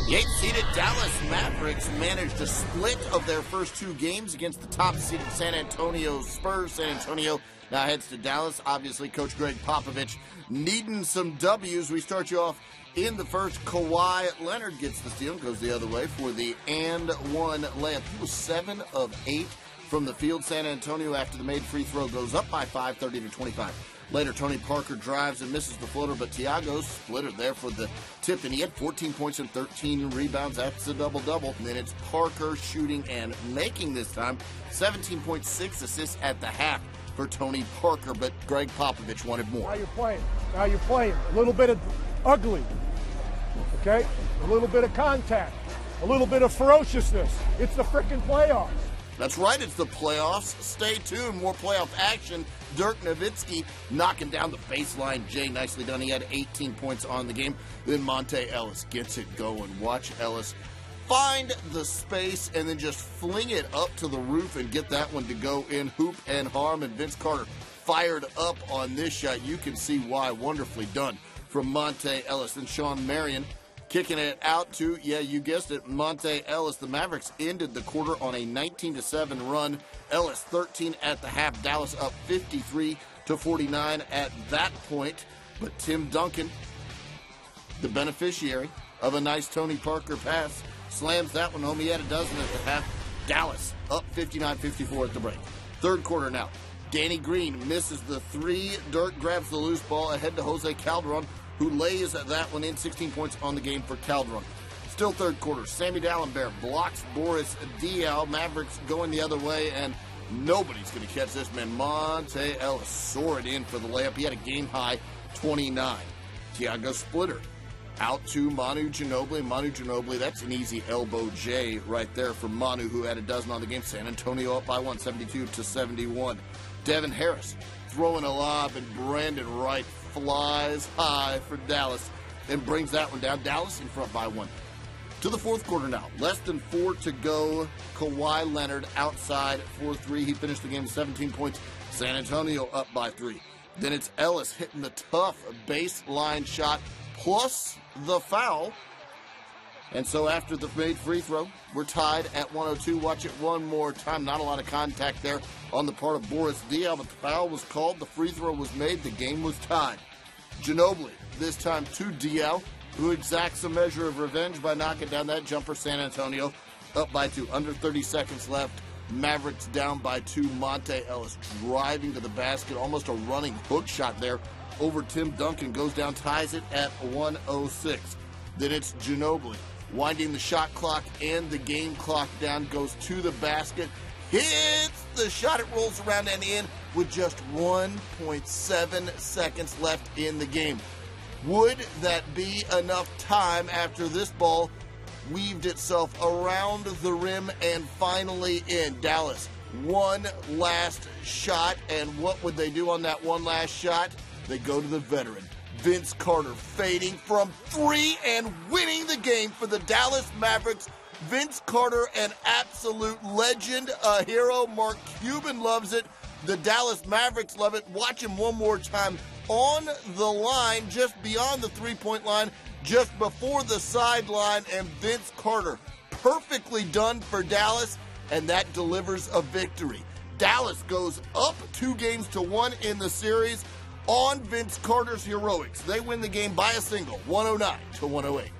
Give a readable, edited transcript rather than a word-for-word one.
The 8th-seeded Dallas Mavericks managed a split of their first two games against the top-seeded San Antonio Spurs. San Antonio now heads to Dallas. Obviously, Coach Greg Popovich needing some W's. We start you off in the first. Kawhi Leonard gets the steal and goes the other way for the and-one layup. He was 7 of 8 from the field. San Antonio, after the made free throw, goes up by 5, 30-25. Later, Tony Parker drives and misses the floater, but Thiago splittered there for the tip, and he had 14 points and 13 rebounds. That's a double-double. And then it's Parker shooting and making this time. 17.6 assists at the half for Tony Parker, but Greg Popovich wanted more. Now you're playing. Now you're playing. A little bit of ugly, okay? A little bit of contact. A little bit of ferociousness. It's the frickin' playoffs. That's right, it's the playoffs. Stay tuned, more playoff action. Dirk Nowitzki knocking down the baseline. Jay, nicely done. He had 18 points on the game. Then Monte Ellis gets it going. Watch Ellis find the space and then just fling it up to the roof and get that one to go in. Hoop and harm, and Vince Carter fired up on this shot. You can see why. Wonderfully done from Monte Ellis. And Sean Marion kicking it out to, yeah, you guessed it, Monte Ellis. The Mavericks ended the quarter on a 19-7 run. Ellis 13 at the half. Dallas up 53-49 at that point. But Tim Duncan, the beneficiary of a nice Tony Parker pass, slams that one home. He had a dozen at the half. Dallas up 59-54 at the break. Third quarter now. Danny Green misses the three. Dirk grabs the loose ball ahead to Jose Calderon, who lays that one in. 16 points on the game for Calderon. Still third quarter. Sammy Dalembert blocks Boris Diaw. Mavericks going the other way, and nobody's going to catch this man. Monte Ellis soared in for the layup. He had a game-high 29. Thiago splitter out to Manu Ginobili. Manu Ginobili, that's an easy elbow J right there for Manu, who had a dozen on the game. San Antonio up by 1, 72-71. Devin Harris throwing a lob, and Brandon Wright flies high for Dallas and brings that one down. Dallas in front by 1. To the fourth quarter now. Less than 4 to go. Kawhi Leonard outside for 3. He finished the game with 17 points. San Antonio up by 3. Then it's Ellis hitting the tough baseline shot plus the foul. And so after the made free throw, we're tied at 102. Watch it one more time. Not a lot of contact there on the part of Boris Diaw, but the foul was called. The free throw was made. The game was tied. Ginobili, this time to Diaw, who exacts a measure of revenge by knocking down that jumper. San Antonio up by 2. Under 30 seconds left. Mavericks down by 2. Monte Ellis driving to the basket. Almost a running hook shot there over Tim Duncan. Goes down, ties it at 106. Then it's Ginobili winding the shot clock and the game clock down. Goes to the basket. Hits the shot. It rolls around and in with just 1.7 seconds left in the game. Would that be enough time after this ball weaved itself around the rim and finally in? Dallas, one last shot, and what would they do on that one last shot? They go to the veteran, Vince Carter, fading from 3 and winning the game for the Dallas Mavericks. Vince Carter, an absolute legend, a hero. Mark Cuban loves it. The Dallas Mavericks love it. Watch him one more time on the line, just beyond the three-point line, just before the sideline, and Vince Carter, perfectly done for Dallas, and that delivers a victory. Dallas goes up 2-1 in the series on Vince Carter's heroics. They win the game by a single, 109-108.